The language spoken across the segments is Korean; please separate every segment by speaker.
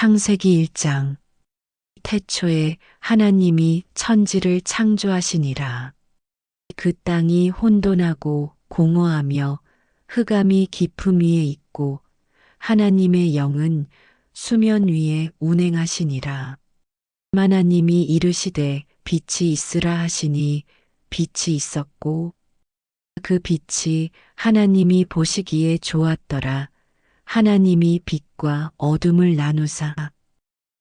Speaker 1: 창세기 1장. 태초에 하나님이 천지를 창조하시니라. 그 땅이 혼돈하고 공허하며 흑암이 깊음 위에 있고 하나님의 영은 수면 위에 운행하시니라. 하나님이 이르시되 빛이 있으라 하시니 빛이 있었고 그 빛이 하나님이 보시기에 좋았더라. 하나님이 빛과 어둠을 나누사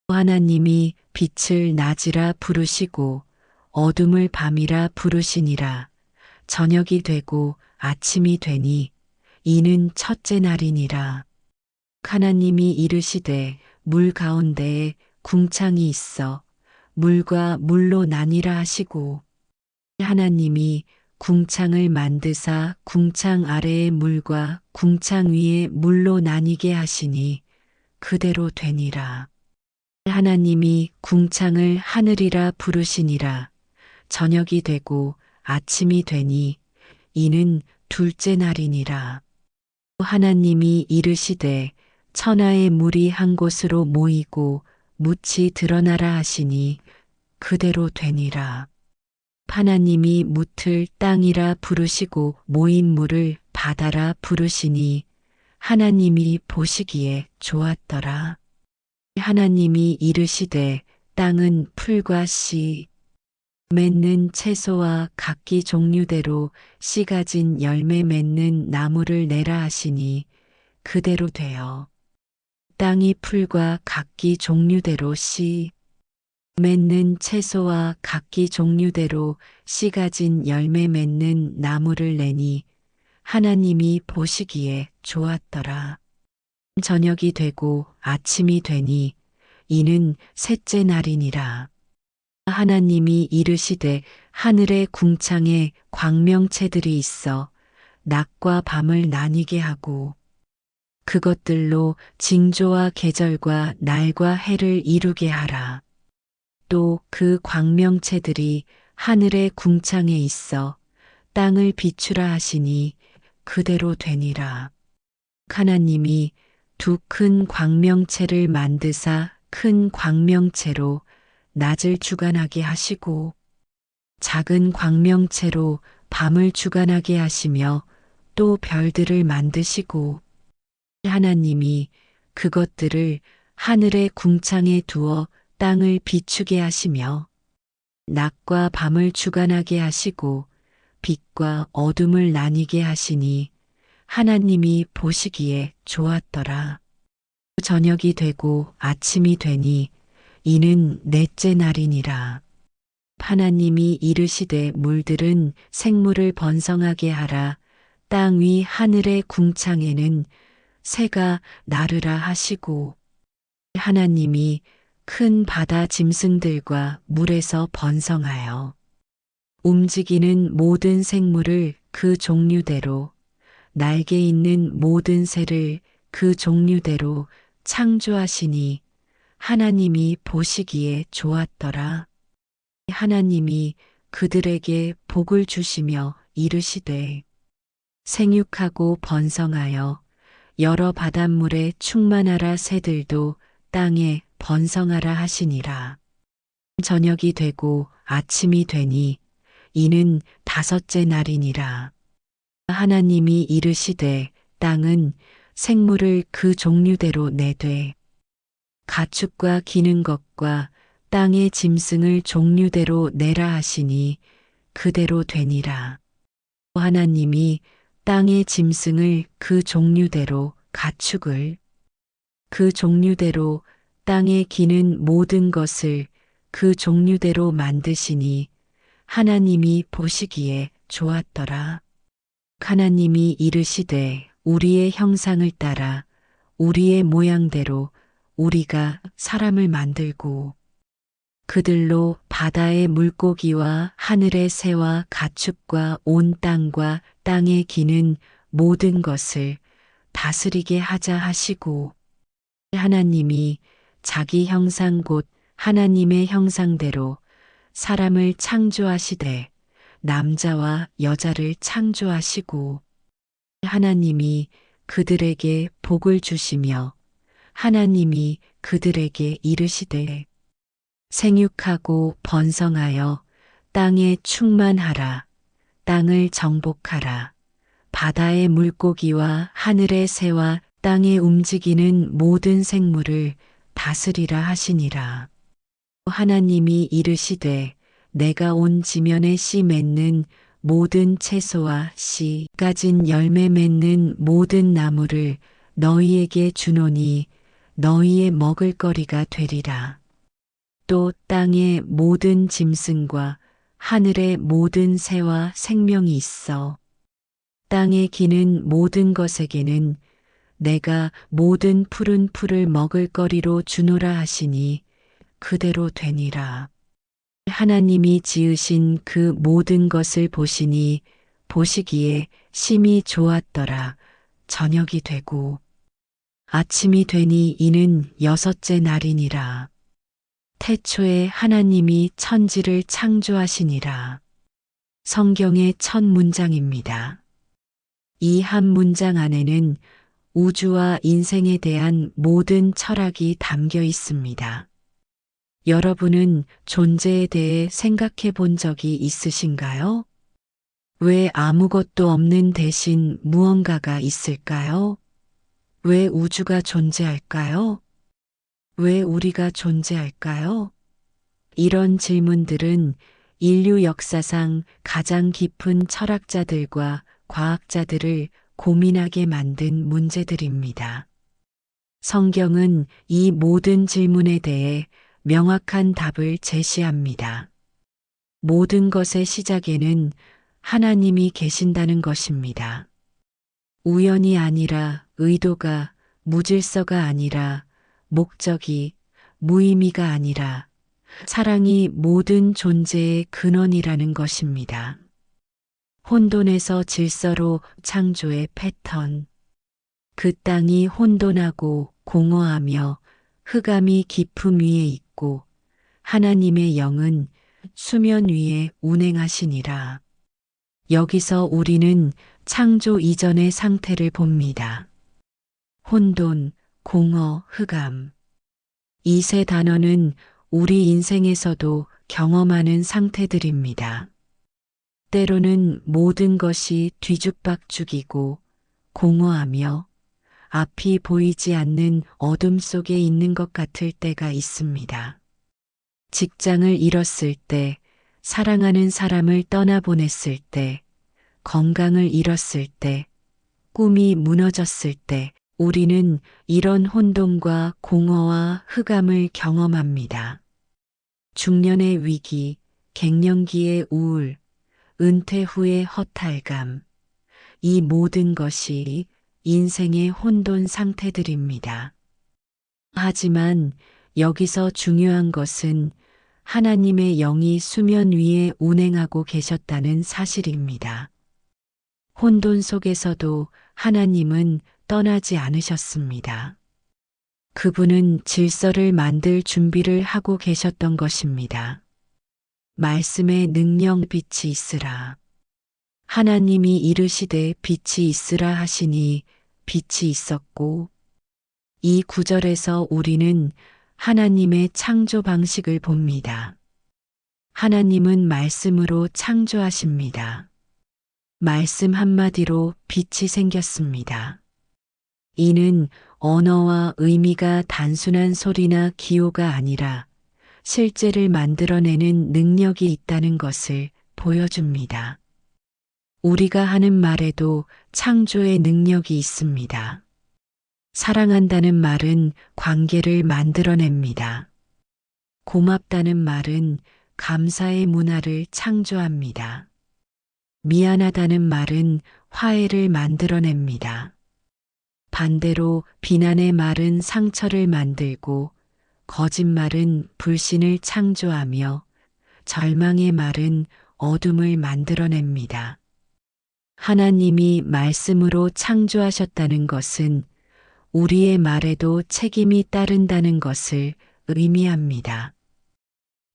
Speaker 1: 하나님이 빛을 낮이라 부르시고 어둠을 밤이라 부르시니라. 저녁이 되고 아침이 되니 이는 첫째 날이니라. 하나님이 이르시되 물 가운데에 궁창이 있어 물과 물로 나뉘라 하시고 하나님이 궁창을 만드사 궁창 아래의 물과 궁창 위의 물로 나뉘게 하시니 그대로 되니라. 하나님이 궁창을 하늘이라 부르시니라. 저녁이 되고 아침이 되니 이는 둘째 날이니라. 하나님이 이르시되 천하의 물이 한 곳으로 모이고 묻이 드러나라 하시니 그대로 되니라. 하나님이 묻을 땅이라 부르시고 모인 물을 바다라 부르시니 하나님이 보시기에 좋았더라. 하나님이 이르시되 땅은 풀과 씨 맺는 채소와 각기 종류대로 씨 가진 열매 맺는 나무를 내라 하시니 그대로 되어 땅이 풀과 각기 종류대로 씨 맺는 채소와 각기 종류대로 씨 가진 열매 맺는 나무를 내니 하나님이 보시기에 좋았더라. 저녁이 되고 아침이 되니 이는 셋째 날이니라. 하나님이 이르시되 하늘의 궁창에 광명체들이 있어 낮과 밤을 나뉘게 하고 그것들로 징조와 계절과 날과 해를 이루게 하라. 또 그 광명체들이 하늘의 궁창에 있어 땅을 비추라 하시니 그대로 되니라. 하나님이 두 큰 광명체를 만드사 큰 광명체로 낮을 주관하게 하시고 작은 광명체로 밤을 주관하게 하시며 또 별들을 만드시고 하나님이 그것들을 하늘의 궁창에 두어 땅을 비추게 하시며 낮과 밤을 주관하게 하시고 빛과 어둠을 나뉘게 하시니 하나님이 보시기에 좋았더라. 저녁이 되고 아침이 되니 이는 넷째 날이니라. 하나님이 이르시되 물들은 생물을 번성하게 하라. 땅 위 하늘의 궁창에는 새가 나르라 하시고 하나님이 큰 바다 짐승들과 물에서 번성하여 움직이는 모든 생물을 그 종류대로 날개 있는 모든 새를 그 종류대로 창조하시니 하나님이 보시기에 좋았더라. 하나님이 그들에게 복을 주시며 이르시되 생육하고 번성하여 여러 바닷물에 충만하라. 새들도 땅에 번성하라 하시니라. 저녁이 되고 아침이 되니 이는 다섯째 날이니라. 하나님이 이르시되 땅은 생물을 그 종류대로 내되 가축과 기는 것과 땅의 짐승을 종류대로 내라 하시니 그대로 되니라. 하나님이 땅의 짐승을 그 종류대로 가축을 그 종류대로 땅에 기는 모든 것을 그 종류대로 만드시니 하나님이 보시기에 좋았더라. 하나님이 이르시되 우리의 형상을 따라 우리의 모양대로 우리가 사람을 만들고 그들로 바다의 물고기와 하늘의 새와 가축과 온 땅과 땅에 기는 모든 것을 다스리게 하자 하시고 하나님이 자기 형상 곧 하나님의 형상대로 사람을 창조하시되 남자와 여자를 창조하시고 하나님이 그들에게 복을 주시며 하나님이 그들에게 이르시되 생육하고 번성하여 땅에 충만하라. 땅을 정복하라. 바다의 물고기와 하늘의 새와 땅에 움직이는 모든 생물을 다스리라 하시니라. 하나님이 이르시되 내가 온 지면에 씨 맺는 모든 채소와 씨 가진 열매 맺는 모든 나무를 너희에게 주노니 너희의 먹을거리가 되리라. 또 땅의 모든 짐승과 하늘의 모든 새와 생명이 있어 땅에 기는 모든 것에게는 내가 모든 푸른 풀을 먹을거리로 주노라 하시니 그대로 되니라. 하나님이 지으신 그 모든 것을 보시니 보시기에 심히 좋았더라. 저녁이 되고 아침이 되니 이는 여섯째 날이니라. 태초에 하나님이 천지를 창조하시니라. 성경의 첫 문장입니다. 이 한 문장 안에는 우주와 인생에 대한 모든 철학이 담겨 있습니다. 여러분은 존재에 대해 생각해 본 적이 있으신가요? 왜 아무것도 없는 대신 무언가가 있을까요? 왜 우주가 존재할까요? 왜 우리가 존재할까요? 이런 질문들은 인류 역사상 가장 깊은 철학자들과 과학자들을 고민하게 만든 문제들입니다. 성경은 이 모든 질문에 대해 명확한 답을 제시합니다. 모든 것의 시작에는 하나님이 계신다는 것입니다. 우연이 아니라 의도가, 무질서가 아니라 목적이, 무의미가 아니라 사랑이 모든 존재의 근원이라는 것입니다. 혼돈에서 질서로 창조의 패턴. 그 땅이 혼돈하고 공허하며 흑암이 깊음 위에 있고 하나님의 영은 수면 위에 운행하시니라. 여기서 우리는 창조 이전의 상태를 봅니다. 혼돈, 공허, 흑암. 이 세 단어는 우리 인생에서도 경험하는 상태들입니다. 때로는 모든 것이 뒤죽박죽이고 공허하며 앞이 보이지 않는 어둠 속에 있는 것 같을 때가 있습니다. 직장을 잃었을 때, 사랑하는 사람을 떠나보냈을 때, 건강을 잃었을 때, 꿈이 무너졌을 때, 우리는 이런 혼돈과 공허와 흑암을 경험합니다. 중년의 위기, 갱년기의 우울, 은퇴 후의 허탈감, 이 모든 것이 인생의 혼돈 상태들입니다. 하지만 여기서 중요한 것은 하나님의 영이 수면 위에 운행하고 계셨다는 사실입니다. 혼돈 속에서도 하나님은 떠나지 않으셨습니다. 그분은 질서를 만들 준비를 하고 계셨던 것입니다. 말씀의 능력 빛이 있으라. 하나님이 이르시되 빛이 있으라 하시니 빛이 있었고 이 구절에서 우리는 하나님의 창조 방식을 봅니다. 하나님은 말씀으로 창조하십니다. 말씀 한마디로 빛이 생겼습니다. 이는 언어와 의미가 단순한 소리나 기호가 아니라 실제를 만들어내는 능력이 있다는 것을 보여줍니다. 우리가 하는 말에도 창조의 능력이 있습니다. 사랑한다는 말은 관계를 만들어냅니다. 고맙다는 말은 감사의 문화를 창조합니다. 미안하다는 말은 화해를 만들어냅니다. 반대로 비난의 말은 상처를 만들고 거짓말은 불신을 창조하며 절망의 말은 어둠을 만들어냅니다. 하나님이 말씀으로 창조하셨다는 것은 우리의 말에도 책임이 따른다는 것을 의미합니다.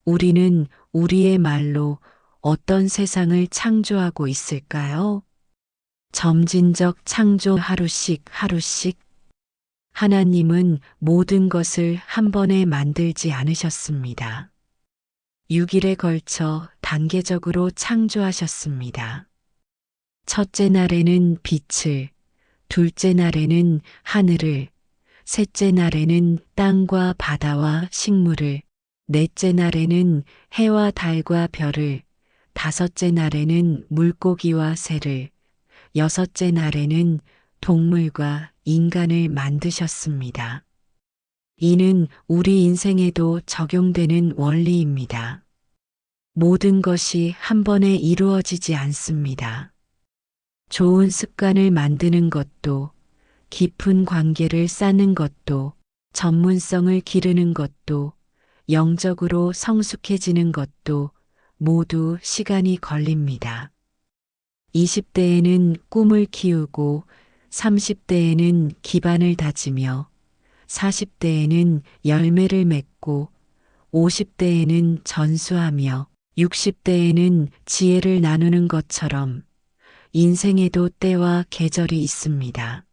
Speaker 1: 우리는 우리의 말로 어떤 세상을 창조하고 있을까요? 점진적 창조 하루씩 하루씩 하나님은 모든 것을 한 번에 만들지 않으셨습니다. 6일에 걸쳐 단계적으로 창조하셨습니다. 첫째 날에는 빛을, 둘째 날에는 하늘을, 셋째 날에는 땅과 바다와 식물을, 넷째 날에는 해와 달과 별을, 다섯째 날에는 물고기와 새를, 여섯째 날에는 동물과 인간을 만드셨습니다. 이는 우리 인생에도 적용되는 원리입니다. 모든 것이 한 번에 이루어지지 않습니다. 좋은 습관을 만드는 것도, 깊은 관계를 쌓는 것도, 전문성을 기르는 것도, 영적으로 성숙해지는 것도 모두 시간이 걸립니다. 20대에는 꿈을 키우고 30대에는 기반을 다지며 40대에는 열매를 맺고 50대에는 전수하며 60대에는 지혜를 나누는 것처럼 인생에도 때와 계절이 있습니다.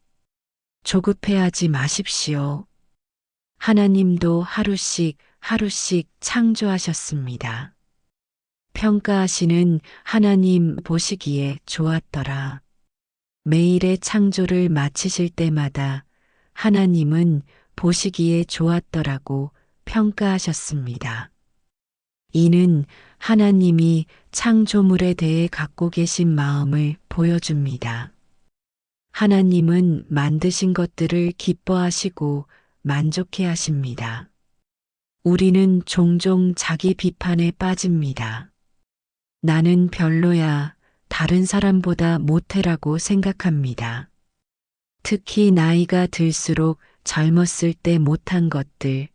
Speaker 1: 조급해하지 마십시오. 하나님도 하루씩 하루씩 창조하셨습니다. 평가하시는 하나님 보시기에 좋았더라. 매일의 창조를 마치실 때마다 하나님은 보시기에 좋았더라고 평가하셨습니다. 이는 하나님이 창조물에 대해 갖고 계신 마음을 보여줍니다. 하나님은 만드신 것들을 기뻐하시고 만족해 하십니다. 우리는 종종 자기 비판에 빠집니다. 나는 별로야, 다른 사람보다 못해라고 생각합니다. 특히 나이가 들수록 젊었을 때 못한 것들,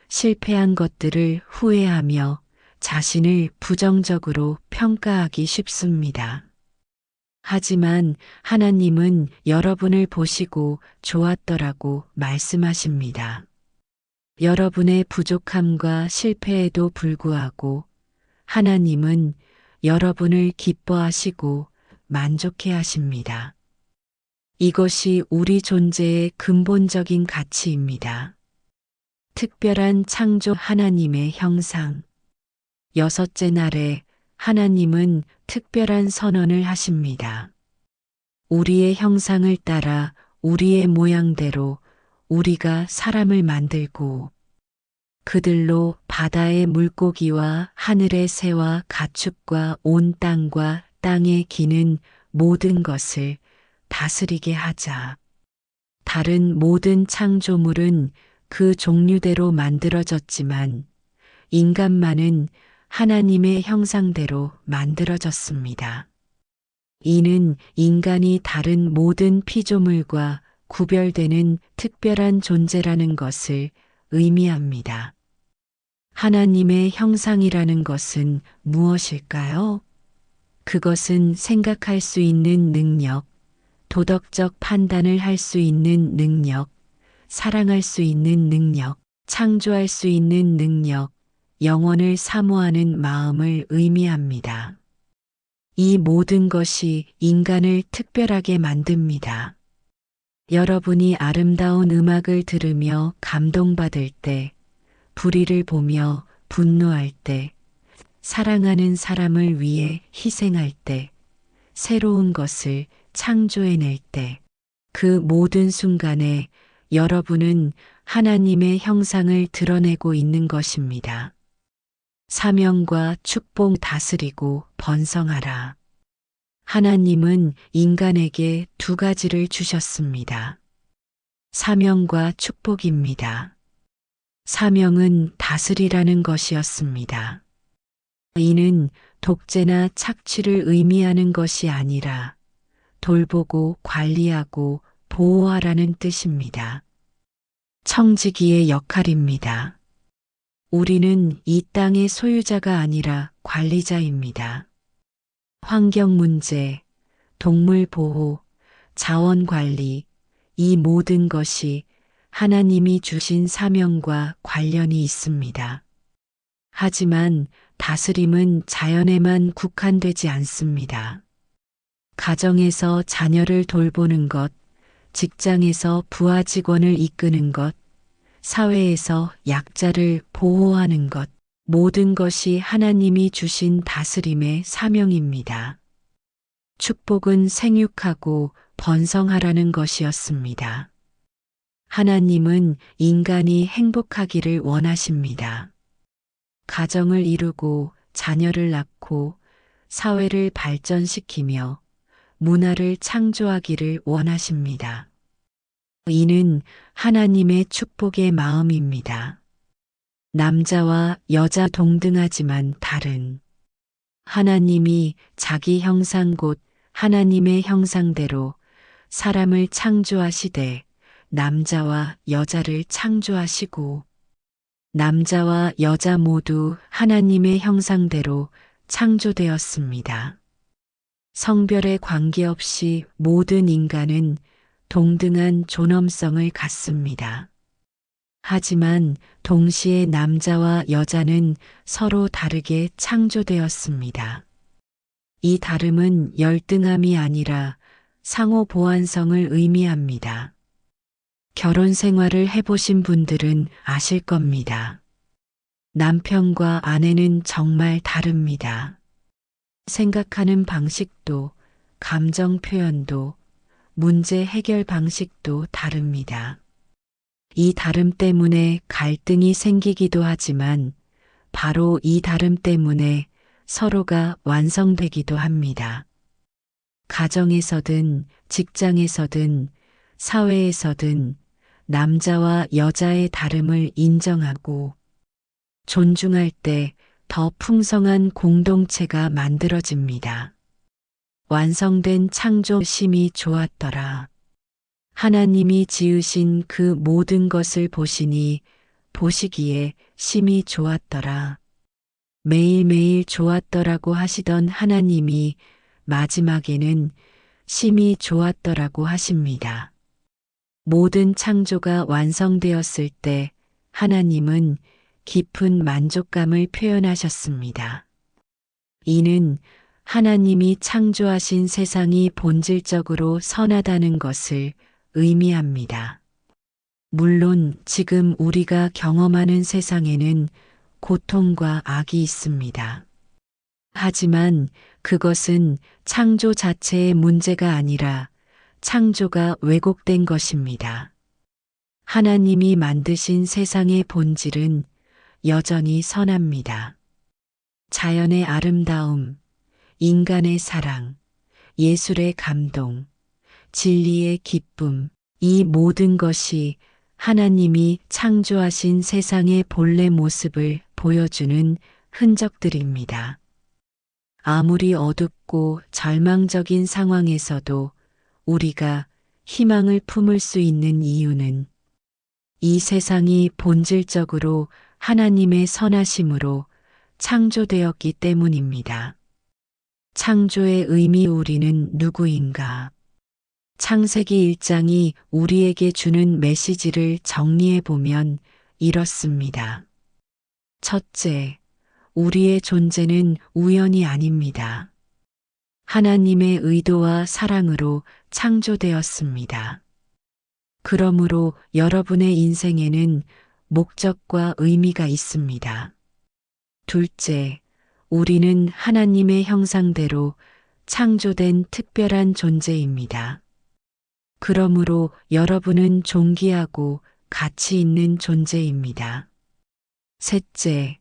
Speaker 1: 실패한 것들을 후회하며 자신을 부정적으로 평가하기 쉽습니다. 하지만 하나님은 여러분을 보시고 좋았더라고 말씀하십니다. 여러분의 부족함과 실패에도 불구하고 하나님은 여러분을 기뻐하시고 만족해 하십니다. 이것이 우리 존재의 근본적인 가치입니다. 특별한 창조 하나님의 형상. 여섯째 날에 하나님은 특별한 선언을 하십니다. 우리의 형상을 따라 우리의 모양대로 우리가 사람을 만들고 그들로 바다의 물고기와 하늘의 새와 가축과 온 땅과 땅에 기는 모든 것을 다스리게 하자. 다른 모든 창조물은 그 종류대로 만들어졌지만 인간만은 하나님의 형상대로 만들어졌습니다. 이는 인간이 다른 모든 피조물과 구별되는 특별한 존재라는 것을 의미합니다. 하나님의 형상이라는 것은 무엇일까요? 그것은 생각할 수 있는 능력, 도덕적 판단을 할 수 있는 능력, 사랑할 수 있는 능력, 창조할 수 있는 능력, 영원을 사모하는 마음을 의미합니다. 이 모든 것이 인간을 특별하게 만듭니다. 여러분이 아름다운 음악을 들으며 감동받을 때, 불의를 보며 분노할 때, 사랑하는 사람을 위해 희생할 때, 새로운 것을 창조해낼 때, 그 모든 순간에 여러분은 하나님의 형상을 드러내고 있는 것입니다. 사명과 축복 다스리고 번성하라. 하나님은 인간에게 두 가지를 주셨습니다. 사명과 축복입니다. 사명은 다스리라는 것이었습니다. 이는 독재나 착취를 의미하는 것이 아니라 돌보고 관리하고 보호하라는 뜻입니다. 청지기의 역할입니다. 우리는 이 땅의 소유자가 아니라 관리자입니다. 환경 문제, 동물 보호, 자원 관리, 이 모든 것이 하나님이 주신 사명과 관련이 있습니다. 하지만 다스림은 자연에만 국한되지 않습니다. 가정에서 자녀를 돌보는 것, 직장에서 부하 직원을 이끄는 것, 사회에서 약자를 보호하는 것, 모든 것이 하나님이 주신 다스림의 사명입니다. 축복은 생육하고 번성하라는 것이었습니다. 하나님은 인간이 행복하기를 원하십니다. 가정을 이루고 자녀를 낳고 사회를 발전시키며 문화를 창조하기를 원하십니다. 이는 하나님의 축복의 마음입니다. 남자와 여자 동등하지만 다른 하나님이 자기 형상 곧 하나님의 형상대로 사람을 창조하시되 남자와 여자를 창조하시고 남자와 여자 모두 하나님의 형상대로 창조되었습니다. 성별에 관계없이 모든 인간은 동등한 존엄성을 갖습니다. 하지만 동시에 남자와 여자는 서로 다르게 창조되었습니다. 이 다름은 열등함이 아니라 상호 보완성을 의미합니다. 결혼 생활을 해보신 분들은 아실 겁니다. 남편과 아내는 정말 다릅니다. 생각하는 방식도, 감정 표현도, 문제 해결 방식도 다릅니다. 이 다름 때문에 갈등이 생기기도 하지만 바로 이 다름 때문에 서로가 완성되기도 합니다. 가정에서든 직장에서든 사회에서든 남자와 여자의 다름을 인정하고 존중할 때 더 풍성한 공동체가 만들어집니다. 완성된 창조 심히 좋았더라. 하나님이 지으신 그 모든 것을 보시니 보시기에 심히 좋았더라. 매일매일 좋았더라고 하시던 하나님이 마지막에는 심히 좋았더라고 하십니다. 모든 창조가 완성되었을 때 하나님은 깊은 만족감을 표현하셨습니다. 이는 하나님이 창조하신 세상이 본질적으로 선하다는 것을 의미합니다. 물론 지금 우리가 경험하는 세상에는 고통과 악이 있습니다. 하지만 그것은 창조 자체의 문제가 아니라 창조가 왜곡된 것입니다. 하나님이 만드신 세상의 본질은 여전히 선합니다. 자연의 아름다움, 인간의 사랑, 예술의 감동, 진리의 기쁨, 이 모든 것이 하나님이 창조하신 세상의 본래 모습을 보여주는 흔적들입니다. 아무리 어둡고 절망적인 상황에서도 우리가 희망을 품을 수 있는 이유는 이 세상이 본질적으로 하나님의 선하심으로 창조되었기 때문입니다. 창조의 의미 우리는 누구인가? 창세기 1장이 우리에게 주는 메시지를 정리해 보면 이렇습니다. 첫째, 우리의 존재는 우연이 아닙니다. 하나님의 의도와 사랑으로 창조되었습니다. 그러므로 여러분의 인생에는 목적과 의미가 있습니다. 둘째, 우리는 하나님의 형상대로 창조된 특별한 존재입니다. 그러므로 여러분은 존귀하고 가치 있는 존재입니다. 셋째,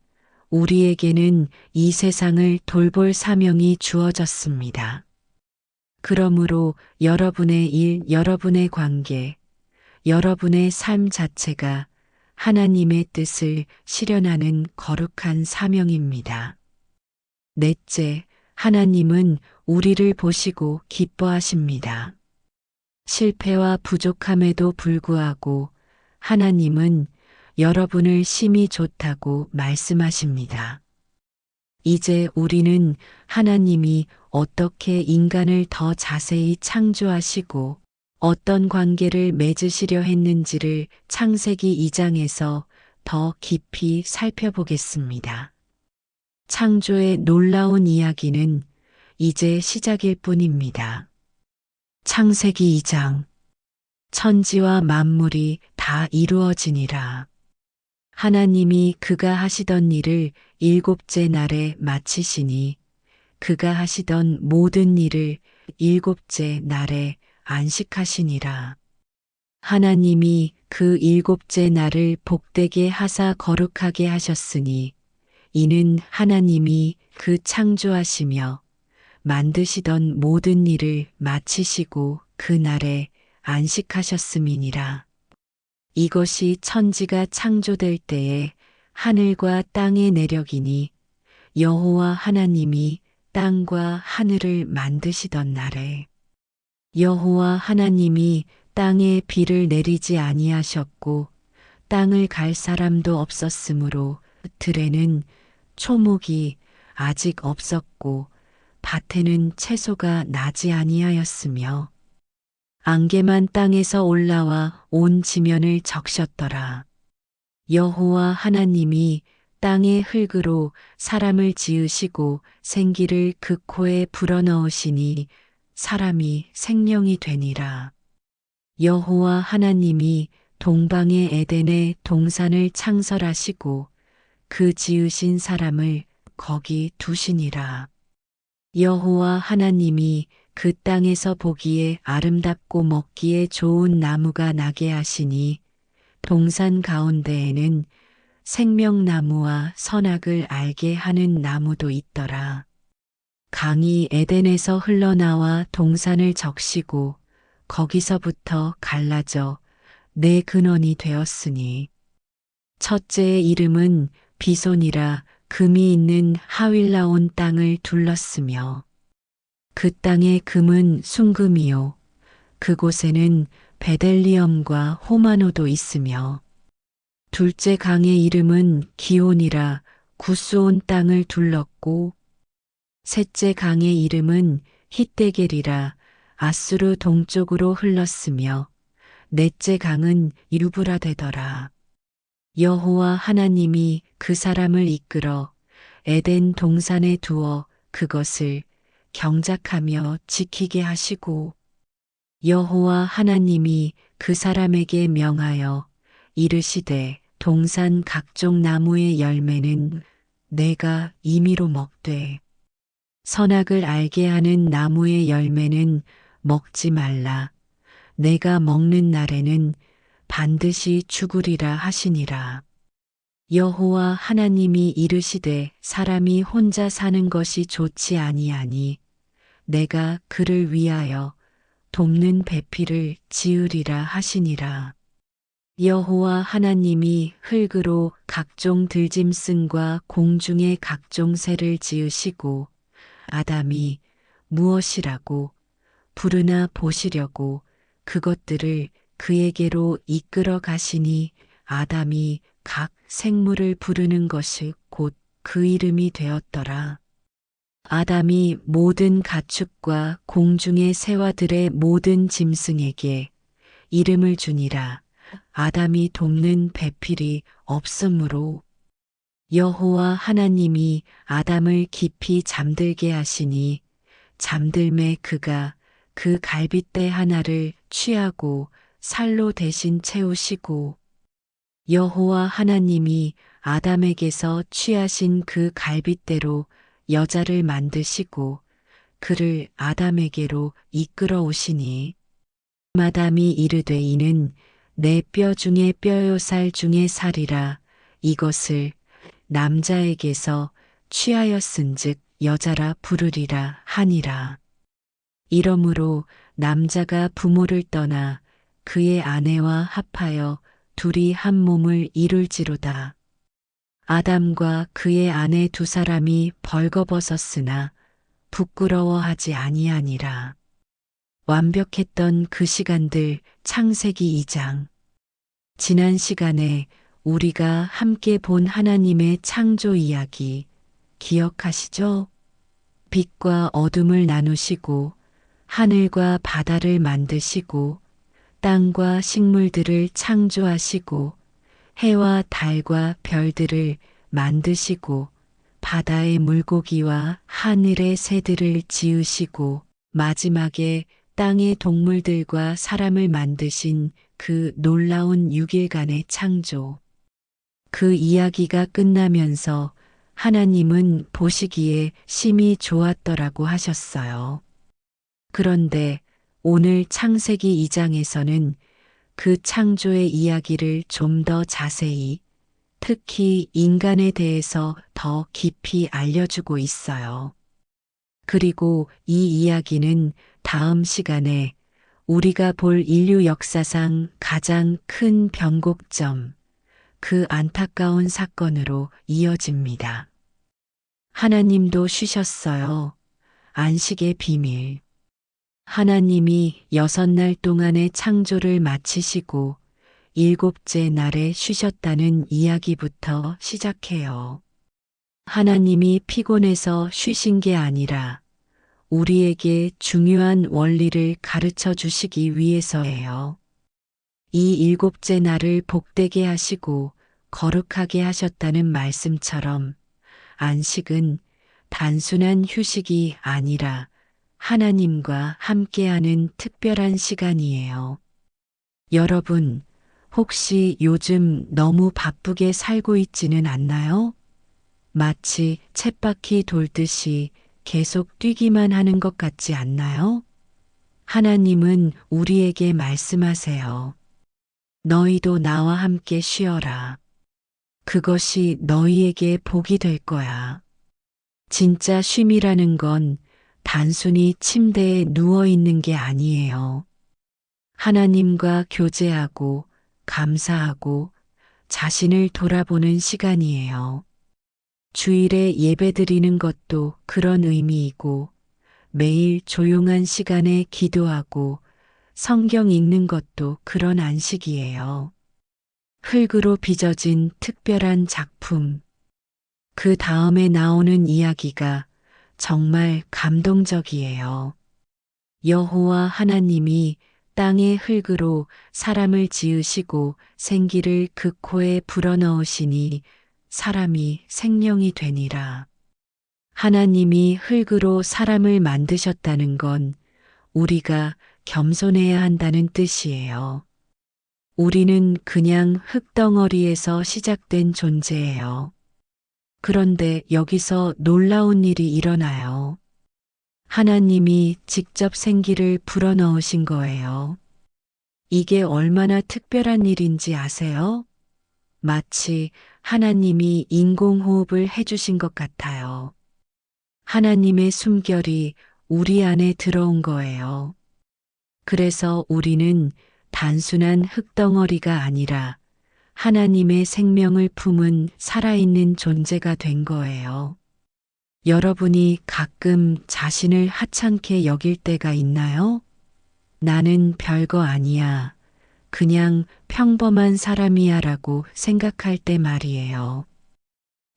Speaker 1: 우리에게는 이 세상을 돌볼 사명이 주어졌습니다. 그러므로 여러분의 일, 여러분의 관계, 여러분의 삶 자체가 하나님의 뜻을 실현하는 거룩한 사명입니다. 넷째, 하나님은 우리를 보시고 기뻐하십니다. 실패와 부족함에도 불구하고 하나님은 여러분을 심히 좋다고 말씀하십니다. 이제 우리는 하나님이 어떻게 인간을 더 자세히 창조하시고 어떤 관계를 맺으시려 했는지를 창세기 2장에서 더 깊이 살펴보겠습니다. 창조의 놀라운 이야기는 이제 시작일 뿐입니다. 창세기 2장. 천지와 만물이 다 이루어지니라. 하나님이 그가 하시던 일을 일곱째 날에 마치시니 그가 하시던 모든 일을 일곱째 날에 안식하시니라. 하나님이 그 일곱째 날을 복되게 하사 거룩하게 하셨으니 이는 하나님이 그 창조하시며 만드시던 모든 일을 마치시고 그 날에 안식하셨음이니라. 이것이 천지가 창조될 때에 하늘과 땅의 내력이니 여호와 하나님이 땅과 하늘을 만드시던 날에 여호와 하나님이 땅에 비를 내리지 아니하셨고 땅을 갈 사람도 없었으므로 들에는 초목이 아직 없었고 밭에는 채소가 나지 아니하였으며 안개만 땅에서 올라와 온 지면을 적셨더라. 여호와 하나님이 땅의 흙으로 사람을 지으시고 생기를 그 코에 불어넣으시니 사람이 생명이 되니라. 여호와 하나님이 동방의 에덴에 동산을 창설하시고 그 지으신 사람을 거기 두시니라. 여호와 하나님이 그 땅에서 보기에 아름답고 먹기에 좋은 나무가 나게 하시니 동산 가운데에는 생명나무와 선악을 알게 하는 나무도 있더라. 강이 에덴에서 흘러나와 동산을 적시고 거기서부터 갈라져 네 근원이 되었으니 첫째의 이름은 비손이라 금이 있는 하윌라온 땅을 둘렀으며 그 땅의 금은 순금이요 그곳에는 베델리엄과 호마노도 있으며 둘째 강의 이름은 기온이라 구스온 땅을 둘렀고 셋째 강의 이름은 hit데겔이라 아수르 동쪽으로 흘렀으며 넷째 강은 유브라 되더라. 여호와 하나님이 그 사람을 이끌어 에덴 동산에 두어 그것을 경작하며 지키게 하시고 여호와 하나님이 그 사람에게 명하여 이르시되 동산 각종 나무의 열매는 내가 임의로 먹되 선악을 알게 하는 나무의 열매는 먹지 말라. 내가 먹는 날에는 반드시 죽으리라 하시니라. 여호와 하나님이 이르시되 사람이 혼자 사는 것이 좋지 아니하니 내가 그를 위하여 돕는 배필을 지으리라 하시니라. 여호와 하나님이 흙으로 각종 들짐승과 공중의 각종 새를 지으시고 아담이 무엇이라고 부르나 보시려고 그것들을 그에게로 이끌어 가시니 아담이 각 생물을 부르는 것이 곧 그 이름이 되었더라. 아담이 모든 가축과 공중의 새와들의 모든 짐승에게 이름을 주니라. 아담이 돕는 배필이 없으므로 여호와 하나님이 아담을 깊이 잠들게 하시니 잠들매 그가 그 갈빗대 하나를 취하고 살로 대신 채우시고 여호와 하나님이 아담에게서 취하신 그 갈빗대로 여자를 만드시고 그를 아담에게로 이끌어 오시니 아담이 이르되 이는 내 뼈 중에 뼈요 살 중에 살이라 이것을 남자에게서 취하였은즉 여자라 부르리라 하니라. 이러므로 남자가 부모를 떠나 그의 아내와 합하여 둘이 한 몸을 이룰지로다. 아담과 그의 아내 두 사람이 벌거벗었으나 부끄러워하지 아니하니라. 완벽했던 그 시간들 창세기 2장. 지난 시간에 우리가 함께 본 하나님의 창조 이야기 기억하시죠? 빛과 어둠을 나누시고 하늘과 바다를 만드시고 땅과 식물들을 창조하시고 해와 달과 별들을 만드시고 바다의 물고기와 하늘의 새들을 지으시고 마지막에 땅의 동물들과 사람을 만드신 그 놀라운 6일간의 창조. 그 이야기가 끝나면서 하나님은 보시기에 심히 좋았더라고 하셨어요. 그런데 오늘 창세기 2장에서는 그 창조의 이야기를 좀 더 자세히, 특히 인간에 대해서 더 깊이 알려주고 있어요. 그리고 이 이야기는 다음 시간에 우리가 볼 인류 역사상 가장 큰 변곡점, 그 안타까운 사건으로 이어집니다. 하나님도 쉬셨어요. 안식의 비밀. 하나님이 6날 동안의 창조를 마치시고 7째 날에 쉬셨다는 이야기부터 시작해요. 하나님이 피곤해서 쉬신 게 아니라 우리에게 중요한 원리를 가르쳐 주시기 위해서예요. 이 7째 날을 복되게 하시고 거룩하게 하셨다는 말씀처럼 안식은 단순한 휴식이 아니라 하나님과 함께하는 특별한 시간이에요. 여러분, 혹시 요즘 너무 바쁘게 살고 있지는 않나요? 마치 쳇바퀴 돌듯이 계속 뛰기만 하는 것 같지 않나요? 하나님은 우리에게 말씀하세요. 너희도 나와 함께 쉬어라. 그것이 너희에게 복이 될 거야. 진짜 쉼이라는 건 단순히 침대에 누워 있는 게 아니에요. 하나님과 교제하고 감사하고 자신을 돌아보는 시간이에요. 주일에 예배드리는 것도 그런 의미이고 매일 조용한 시간에 기도하고 성경 읽는 것도 그런 안식이에요. 흙으로 빚어진 특별한 작품. 그 다음에 나오는 이야기가 정말 감동적이에요. 여호와 하나님이 땅의 흙으로 사람을 지으시고 생기를 그 코에 불어넣으시니 사람이 생명이 되니라. 하나님이 흙으로 사람을 만드셨다는 건 우리가 겸손해야 한다는 뜻이에요. 우리는 그냥 흙덩어리에서 시작된 존재예요. 그런데 여기서 놀라운 일이 일어나요. 하나님이 직접 생기를 불어넣으신 거예요. 이게 얼마나 특별한 일인지 아세요? 마치 하나님이 인공호흡을 해주신 것 같아요. 하나님의 숨결이 우리 안에 들어온 거예요. 그래서 우리는 단순한 흙덩어리가 아니라 하나님의 생명을 품은 살아있는 존재가 된 거예요. 여러분이 가끔 자신을 하찮게 여길 때가 있나요? 나는 별거 아니야. 그냥 평범한 사람이야 라고 생각할 때 말이에요.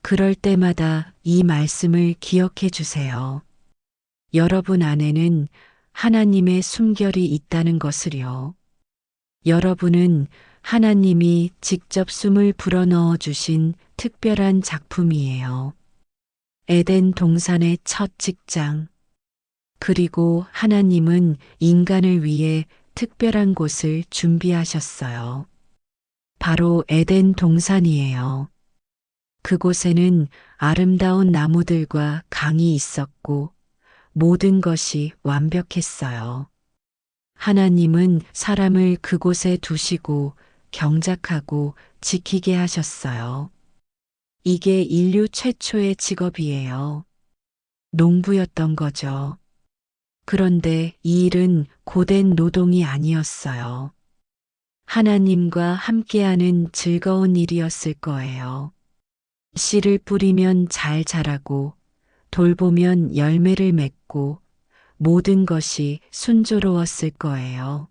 Speaker 1: 그럴 때마다 이 말씀을 기억해 주세요. 여러분 안에는 하나님의 숨결이 있다는 것을요. 여러분은 하나님이 직접 숨을 불어넣어 주신 특별한 작품이에요. 에덴 동산의 첫 직장. 그리고 하나님은 인간을 위해 특별한 곳을 준비하셨어요. 바로 에덴 동산이에요. 그곳에는 아름다운 나무들과 강이 있었고 모든 것이 완벽했어요. 하나님은 사람을 그곳에 두시고 경작하고 지키게 하셨어요. 이게 인류 최초의 직업이에요. 농부였던 거죠. 그런데 이 일은 고된 노동이 아니었어요. 하나님과 함께하는 즐거운 일이었을 거예요. 씨를 뿌리면 잘 자라고 돌보면 열매를 맺고 모든 것이 순조로웠을 거예요.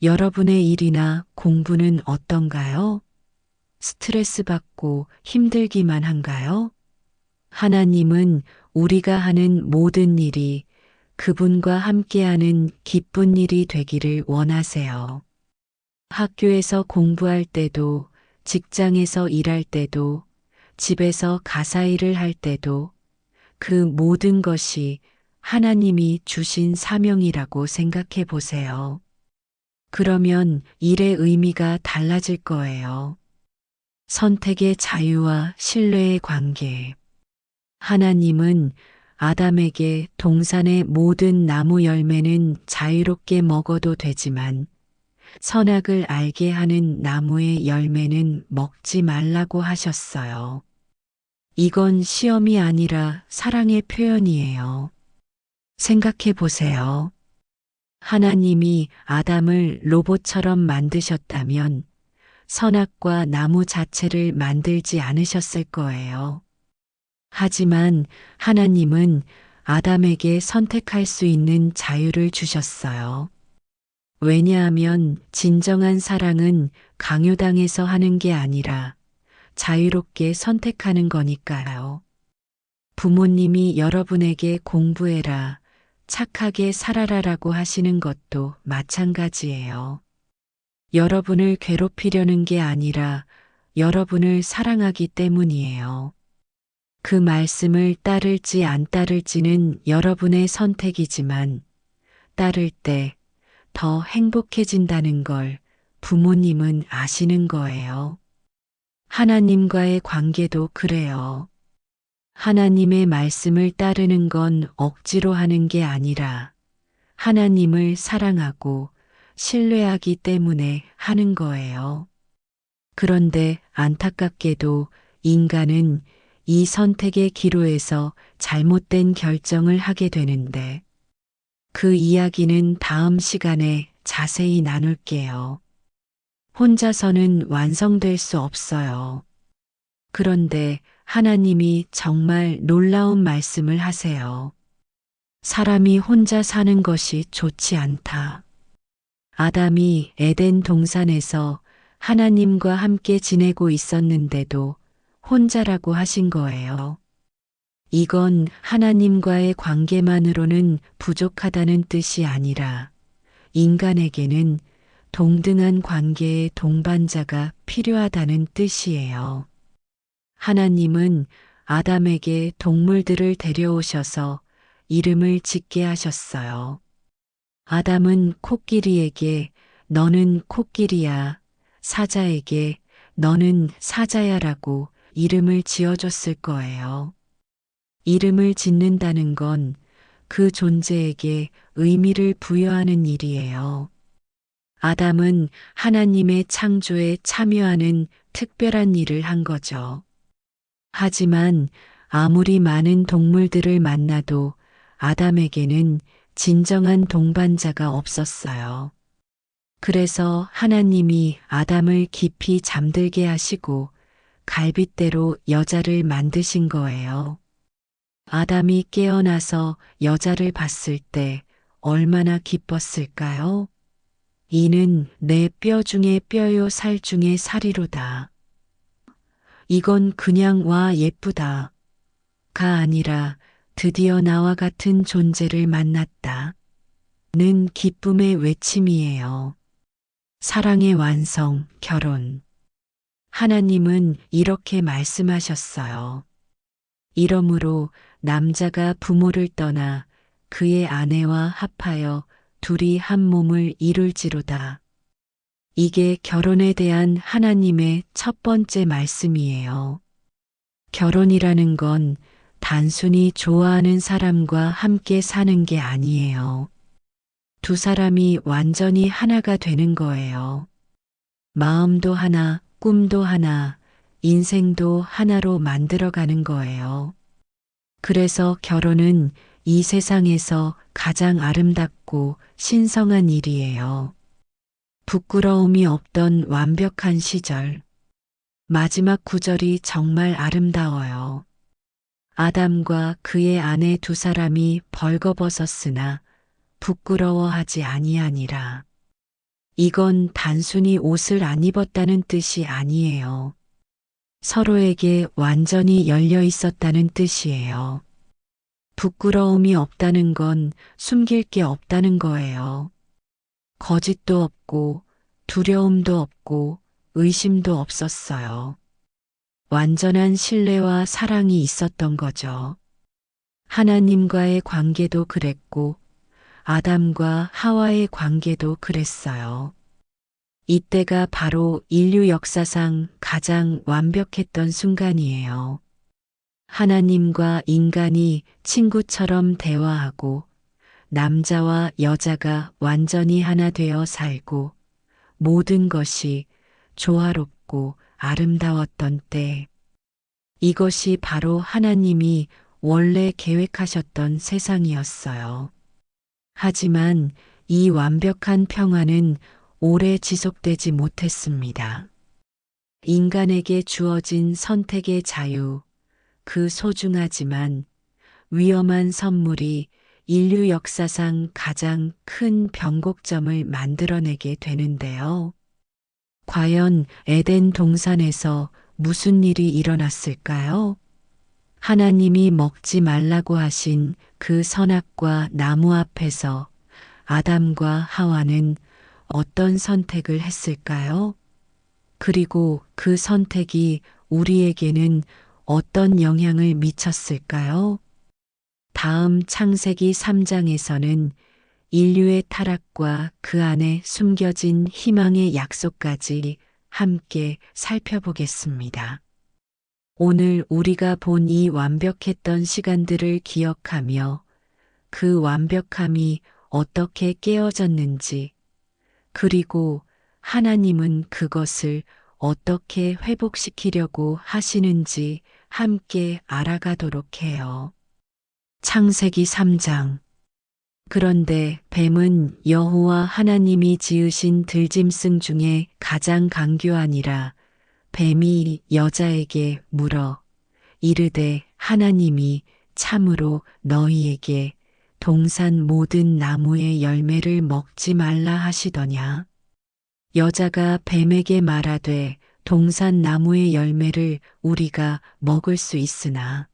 Speaker 1: 여러분의 일이나 공부는 어떤가요? 스트레스 받고 힘들기만 한가요? 하나님은 우리가 하는 모든 일이 그분과 함께하는 기쁜 일이 되기를 원하세요. 학교에서 공부할 때도, 직장에서 일할 때도, 집에서 가사 일을 할 때도 그 모든 것이 하나님이 주신 사명이라고 생각해 보세요. 그러면 일의 의미가 달라질 거예요. 선택의 자유와 신뢰의 관계. 하나님은 아담에게 동산의 모든 나무 열매는 자유롭게 먹어도 되지만 선악을 알게 하는 나무의 열매는 먹지 말라고 하셨어요. 이건 시험이 아니라 사랑의 표현이에요. 생각해 보세요. 하나님이 아담을 로봇처럼 만드셨다면 선악과 나무 자체를 만들지 않으셨을 거예요. 하지만 하나님은 아담에게 선택할 수 있는 자유를 주셨어요. 왜냐하면 진정한 사랑은 강요당해서 하는 게 아니라 자유롭게 선택하는 거니까요. 부모님이 여러분에게 공부해라, 착하게 살아라라고 하시는 것도 마찬가지예요. 여러분을 괴롭히려는 게 아니라 여러분을 사랑하기 때문이에요. 그 말씀을 따를지 안 따를지는 여러분의 선택이지만 따를 때 더 행복해진다는 걸 부모님은 아시는 거예요. 하나님과의 관계도 그래요. 하나님의 말씀을 따르는 건 억지로 하는 게 아니라 하나님을 사랑하고 신뢰하기 때문에 하는 거예요. 그런데 안타깝게도 인간은 이 선택의 기로에서 잘못된 결정을 하게 되는데 그 이야기는 다음 시간에 자세히 나눌게요. 혼자서는 완성될 수 없어요. 그런데 하나님이 정말 놀라운 말씀을 하세요. 사람이 혼자 사는 것이 좋지 않다. 아담이 에덴 동산에서 하나님과 함께 지내고 있었는데도 혼자라고 하신 거예요. 이건 하나님과의 관계만으로는 부족하다는 뜻이 아니라 인간에게는 동등한 관계의 동반자가 필요하다는 뜻이에요. 하나님은 아담에게 동물들을 데려오셔서 이름을 짓게 하셨어요. 아담은 코끼리에게 너는 코끼리야, 사자에게 너는 사자야라고 이름을 지어줬을 거예요. 이름을 짓는다는 건 그 존재에게 의미를 부여하는 일이에요. 아담은 하나님의 창조에 참여하는 특별한 일을 한 거죠. 하지만 아무리 많은 동물들을 만나도 아담에게는 진정한 동반자가 없었어요. 그래서 하나님이 아담을 깊이 잠들게 하시고 갈빗대로 여자를 만드신 거예요. 아담이 깨어나서 여자를 봤을 때 얼마나 기뻤을까요? 이는 내 뼈 중에 뼈요 살 중에 살이로다. 이건 그냥 와 예쁘다가 아니라 드디어 나와 같은 존재를 만났다. 는 기쁨의 외침이에요. 사랑의 완성, 결혼. 하나님은 이렇게 말씀하셨어요. 이러므로 남자가 부모를 떠나 그의 아내와 합하여 둘이 한 몸을 이룰지로다. 이게 결혼에 대한 하나님의 첫 번째 말씀이에요. 결혼이라는 건 단순히 좋아하는 사람과 함께 사는 게 아니에요. 두 사람이 완전히 하나가 되는 거예요. 마음도 하나, 꿈도 하나, 인생도 하나로 만들어가는 거예요. 그래서 결혼은 이 세상에서 가장 아름답고 신성한 일이에요. 부끄러움이 없던 완벽한 시절. 마지막 구절이 정말 아름다워요. 아담과 그의 아내 두 사람이 벌거벗었으나 부끄러워하지 아니하니라. 이건 단순히 옷을 안 입었다는 뜻이 아니에요. 서로에게 완전히 열려 있었다는 뜻이에요. 부끄러움이 없다는 건 숨길 게 없다는 거예요. 거짓도 없고 두려움도 없고 의심도 없었어요. 완전한 신뢰와 사랑이 있었던 거죠. 하나님과의 관계도 그랬고, 아담과 하와의 관계도 그랬어요. 이때가 바로 인류 역사상 가장 완벽했던 순간이에요. 하나님과 인간이 친구처럼 대화하고, 남자와 여자가 완전히 하나 되어 살고, 모든 것이 조화롭고 아름다웠던 때, 이것이 바로 하나님이 원래 계획하셨던 세상이었어요. 하지만 이 완벽한 평화는 오래 지속되지 못했습니다. 인간에게 주어진 선택의 자유, 그 소중하지만 위험한 선물이 인류 역사상 가장 큰 변곡점을 만들어내게 되는데요. 과연 에덴 동산에서 무슨 일이 일어났을까요? 하나님이 먹지 말라고 하신 그 선악과 나무 앞에서 아담과 하와는 어떤 선택을 했을까요? 그리고 그 선택이 우리에게는 어떤 영향을 미쳤을까요? 다음 창세기 3장에서는 인류의 타락과 그 안에 숨겨진 희망의 약속까지 함께 살펴보겠습니다. 오늘 우리가 본 이 완벽했던 시간들을 기억하며 그 완벽함이 어떻게 깨어졌는지, 그리고 하나님은 그것을 어떻게 회복시키려고 하시는지 함께 알아가도록 해요. 창세기 3장. 그런데 뱀은 여호와 하나님이 지으신 들짐승 중에 가장 강교하니라. 뱀이 여자에게 물어 이르되 하나님이 참으로 너희에게 동산 모든 나무의 열매를 먹지 말라 하시더냐. 여자가 뱀에게 말하되 동산 나무의 열매를 우리가 먹을 수 있으나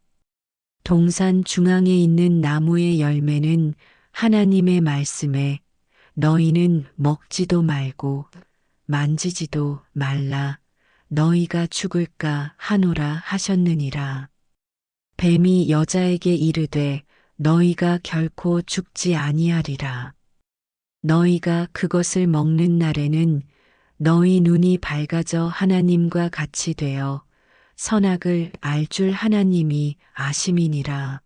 Speaker 1: 동산 중앙에 있는 나무의 열매는 하나님의 말씀에 너희는 먹지도 말고 만지지도 말라 너희가 죽을까 하노라 하셨느니라. 뱀이 여자에게 이르되 너희가 결코 죽지 아니하리라. 너희가 그것을 먹는 날에는 너희 눈이 밝아져 하나님과 같이 되어 선악을 알 줄 하나님이 아심이니라.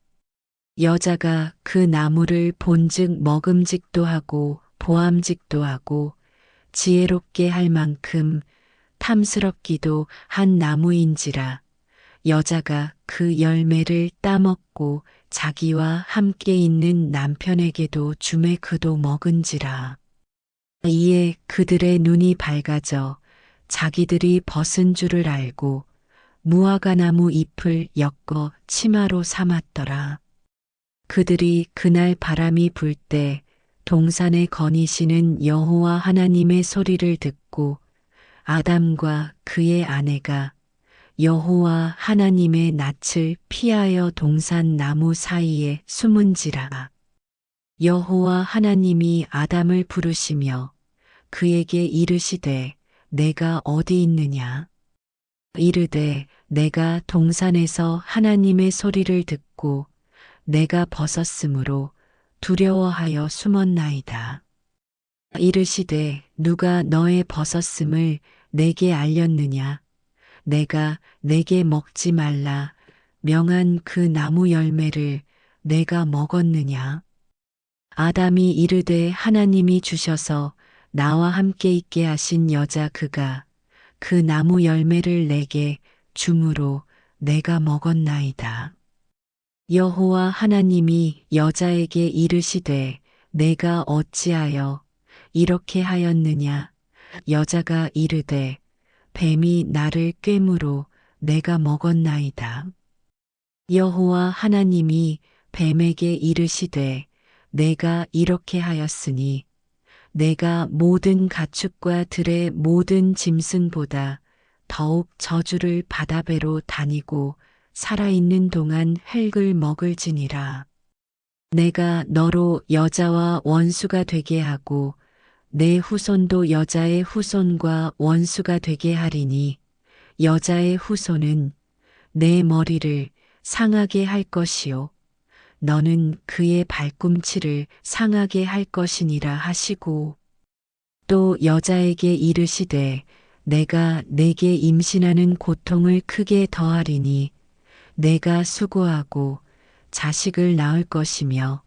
Speaker 1: 여자가 그 나무를 본즉 먹음직도 하고 보암직도 하고 지혜롭게 할 만큼 탐스럽기도 한 나무인지라. 여자가 그 열매를 따먹고 자기와 함께 있는 남편에게도 주매 그도 먹은지라. 이에 그들의 눈이 밝아져 자기들이 벗은 줄을 알고 무화과나무 잎을 엮어 치마로 삼았더라. 그들이 그날 바람이 불 때 동산에 거니시는 여호와 하나님의 소리를 듣고 아담과 그의 아내가 여호와 하나님의 낯을 피하여 동산 나무 사이에 숨은지라. 여호와 하나님이 아담을 부르시며 그에게 이르시되 내가 어디 있느냐. 이르되 내가 동산에서 하나님의 소리를 듣고 내가 벗었으므로 두려워하여 숨었나이다. 이르시되 누가 너의 벗었음을 내게 알렸느냐. 내가 내게 먹지 말라 명한 그 나무 열매를 내가 먹었느냐. 아담이 이르되 하나님이 주셔서 나와 함께 있게 하신 여자 그가 그 나무 열매를 내게 주므로 내가 먹었나이다. 여호와 하나님이 여자에게 이르시되 내가 어찌하여 이렇게 하였느냐. 여자가 이르되 뱀이 나를 꿰므로 내가 먹었나이다. 여호와 하나님이 뱀에게 이르시되 내가 이렇게 하였으니 내가 모든 가축과 들의 모든 짐승보다 더욱 저주를 받아 배로 다니고 살아있는 동안 흙을 먹을지니라. 내가 너로 여자와 원수가 되게 하고 내 후손도 여자의 후손과 원수가 되게 하리니 여자의 후손은 내 머리를 상하게 할 것이요 너는 그의 발꿈치를 상하게 할 것이니라 하시고 또 여자에게 이르시되 내가 내게 임신하는 고통을 크게 더하리니 내가 수고하고 자식을 낳을 것이며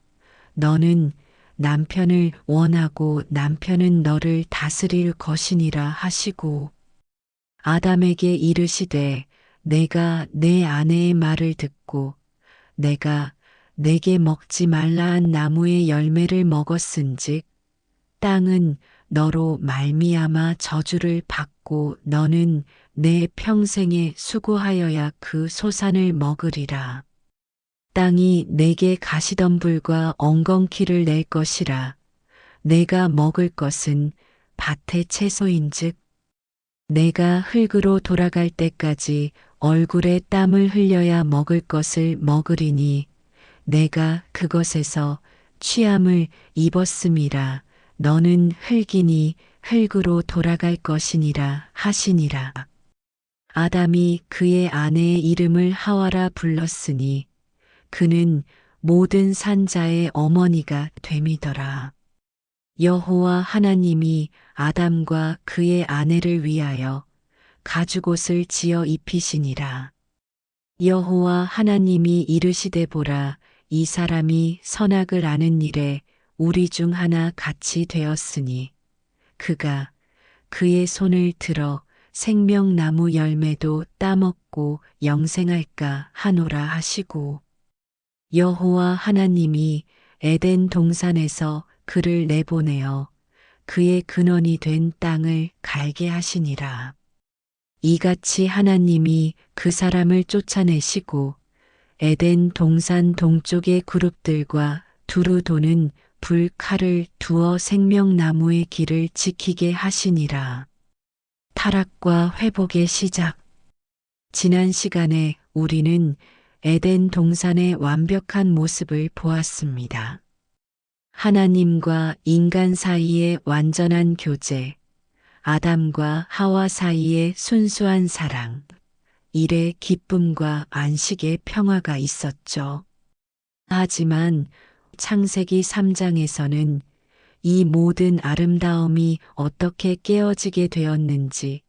Speaker 1: 너는 남편을 원하고 남편은 너를 다스릴 것이니라 하시고 아담에게 이르시되 내가 내 아내의 말을 듣고 내가 내게 먹지 말라 한 나무의 열매를 먹었은즉 땅은 너로 말미암아 저주를 받고 너는 내 평생에 수고하여야 그 소산을 먹으리라. 땅이 내게 가시덤불과 엉겅퀴를 낼 것이라. 내가 먹을 것은 밭의 채소인즉 내가 흙으로 돌아갈 때까지 얼굴에 땀을 흘려야 먹을 것을 먹으리니 내가 그것에서 취함을 입었음이라. 너는 흙이니 흙으로 돌아갈 것이니라 하시니라. 아담이 그의 아내의 이름을 하와라 불렀으니 그는 모든 산자의 어머니가 됨이더라. 여호와 하나님이 아담과 그의 아내를 위하여 가죽옷을 지어 입히시니라. 여호와 하나님이 이르시되 보라 이 사람이 선악을 아는 일에 우리 중 하나 같이 되었으니 그가 그의 손을 들어 생명나무 열매도 따먹고 영생할까 하노라 하시고 여호와 하나님이 에덴 동산에서 그를 내보내어 그의 근원이 된 땅을 갈게 하시니라. 이같이 하나님이 그 사람을 쫓아내시고 에덴 동산 동쪽의 그룹들과 두루 도는 불칼을 두어 생명나무의 길을 지키게 하시니라. 타락과 회복의 시작. 지난 시간에 우리는 에덴 동산의 완벽한 모습을 보았습니다. 하나님과 인간 사이의 완전한 교제, 아담과 하와 사이의 순수한 사랑, 일의 기쁨과 안식의 평화가 있었죠. 하지만 창세기 3장에서는 이 모든 아름다움이 어떻게 깨어지게 되었는지,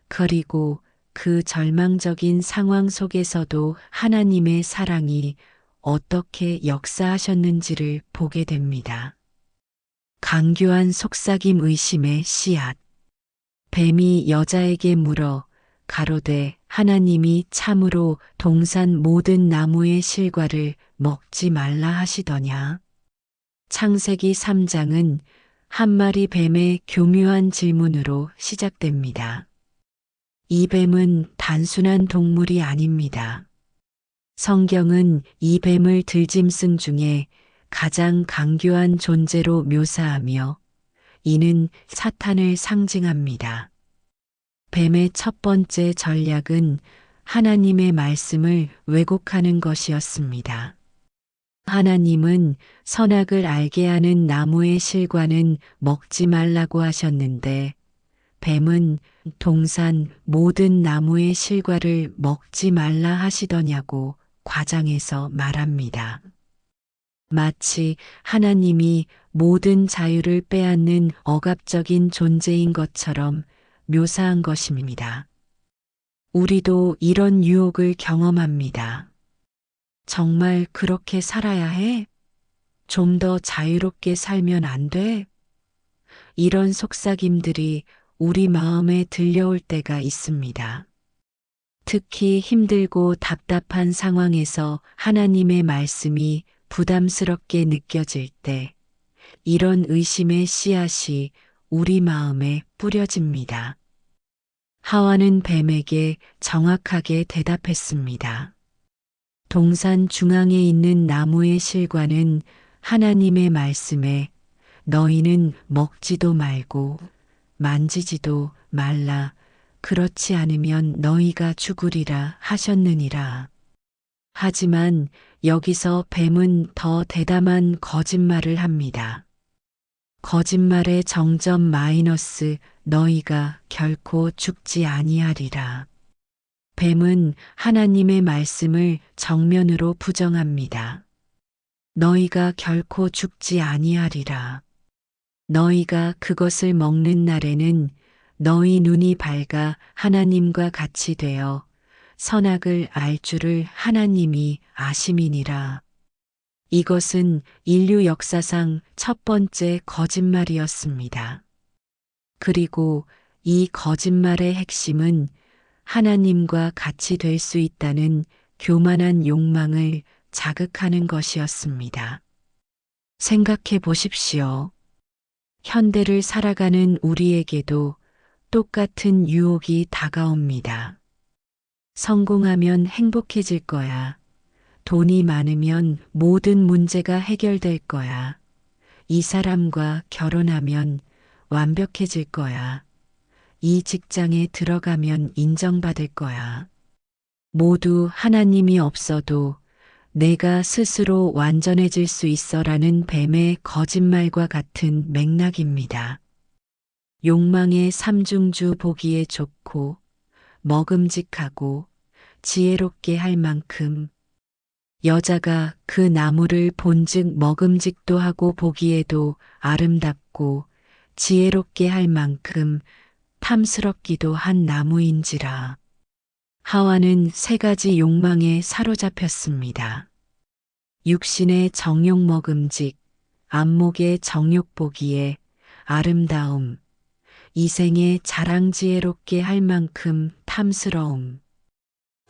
Speaker 1: 그리고 그 절망적인 상황 속에서도 하나님의 사랑이 어떻게 역사하셨는지를 보게 됩니다. 강교한 속삭임 의심의 씨앗. 뱀이 여자에게 물어 가로되 하나님이 참으로 동산 모든 나무의 실과를 먹지 말라 하시더냐. 창세기 3장은 한 마리 뱀의 교묘한 질문으로 시작됩니다. 이 뱀은 단순한 동물이 아닙니다. 성경은 이 뱀을 들짐승 중에 가장 강교한 존재로 묘사하며 이는 사탄을 상징합니다. 뱀의 첫 번째 전략은 하나님의 말씀을 왜곡하는 것이었습니다. 하나님은 선악을 알게 하는 나무의 실과는 먹지 말라고 하셨는데 뱀은 동산 모든 나무의 실과를 먹지 말라 하시더냐고 과장해서 말합니다. 마치 하나님이 모든 자유를 빼앗는 억압적인 존재인 것처럼 묘사한 것입니다. 우리도 이런 유혹을 경험합니다. 정말 그렇게 살아야 해? 좀 더 자유롭게 살면 안 돼? 이런 속삭임들이 우리 마음에 들려올 때가 있습니다. 특히 힘들고 답답한 상황에서 하나님의 말씀이 부담스럽게 느껴질 때 이런 의심의 씨앗이 우리 마음에 뿌려집니다. 하와는 뱀에게 정확하게 대답했습니다. 동산 중앙에 있는 나무의 실과는 하나님의 말씀에 너희는 먹지도 말고 만지지도 말라 그렇지 않으면 너희가 죽으리라 하셨느니라. 하지만 여기서 뱀은 더 대담한 거짓말을 합니다. 거짓말의 정점 마이너스 너희가 결코 죽지 아니하리라. 뱀은 하나님의 말씀을 정면으로 부정합니다. 너희가 결코 죽지 아니하리라. 너희가 그것을 먹는 날에는 너희 눈이 밝아 하나님과 같이 되어 선악을 알 줄을 하나님이 아심이니라. 이것은 인류 역사상 첫 번째 거짓말이었습니다. 그리고 이 거짓말의 핵심은 하나님과 같이 될 수 있다는 교만한 욕망을 자극하는 것이었습니다. 생각해 보십시오. 현대를 살아가는 우리에게도 똑같은 유혹이 다가옵니다. 성공하면 행복해질 거야. 돈이 많으면 모든 문제가 해결될 거야. 이 사람과 결혼하면 완벽해질 거야. 이 직장에 들어가면 인정받을 거야. 모두 하나님이 없어도 내가 스스로 완전해질 수 있어라는 뱀의 거짓말과 같은 맥락입니다. 욕망의 삼중주 보기에 좋고 먹음직하고 지혜롭게 할 만큼 여자가 그 나무를 본즉 먹음직도 하고 보기에도 아름답고 지혜롭게 할 만큼 탐스럽기도 한 나무인지라. 하와는 세 가지 욕망에 사로잡혔습니다. 육신의 정욕 먹음직, 안목의 정욕 보기에 아름다움, 이생의 자랑 지혜롭게 할 만큼 탐스러움.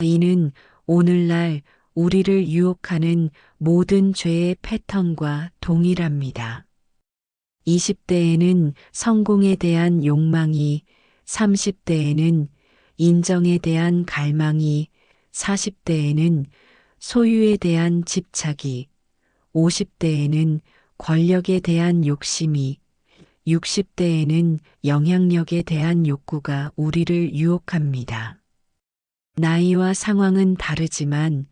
Speaker 1: 이는 오늘날 우리를 유혹하는 모든 죄의 패턴과 동일합니다. 20대에는 성공에 대한 욕망이, 30대에는 인정에 대한 갈망이, 40대에는 소유에 대한 집착이, 50대에는 권력에 대한 욕심이, 60대에는 영향력에 대한 욕구가 우리를 유혹합니다. 나이와 상황은 다르지만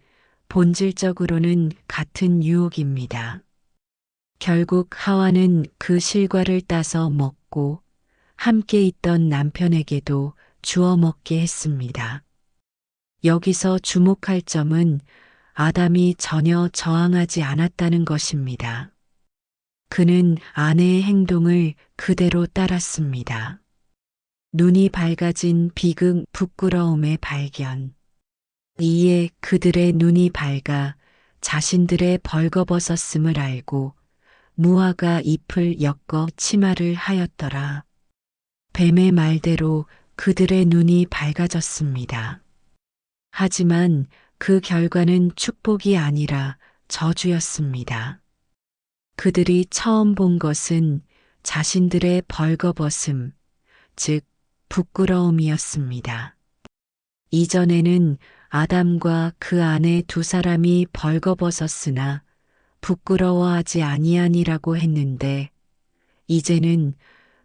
Speaker 1: 본질적으로는 같은 유혹입니다. 결국 하와는 그 실과를 따서 먹고 함께 있던 남편에게도 주어 먹게 했습니다. 여기서 주목할 점은 아담이 전혀 저항하지 않았다는 것입니다. 그는 아내의 행동을 그대로 따랐습니다. 눈이 밝아진 비극 부끄러움의 발견. 이에 그들의 눈이 밝아 자신들의 벌거벗었음을 알고 무화과 잎을 엮어 치마를 하였더라. 뱀의 말대로 그들의 눈이 밝아졌습니다. 하지만 그 결과는 축복이 아니라 저주였습니다. 그들이 처음 본 것은 자신들의 벌거벗음, 즉 부끄러움이었습니다. 이전에는 아담과 그 아내 두 사람이 벌거벗었으나 부끄러워하지 아니하니라고 했는데 이제는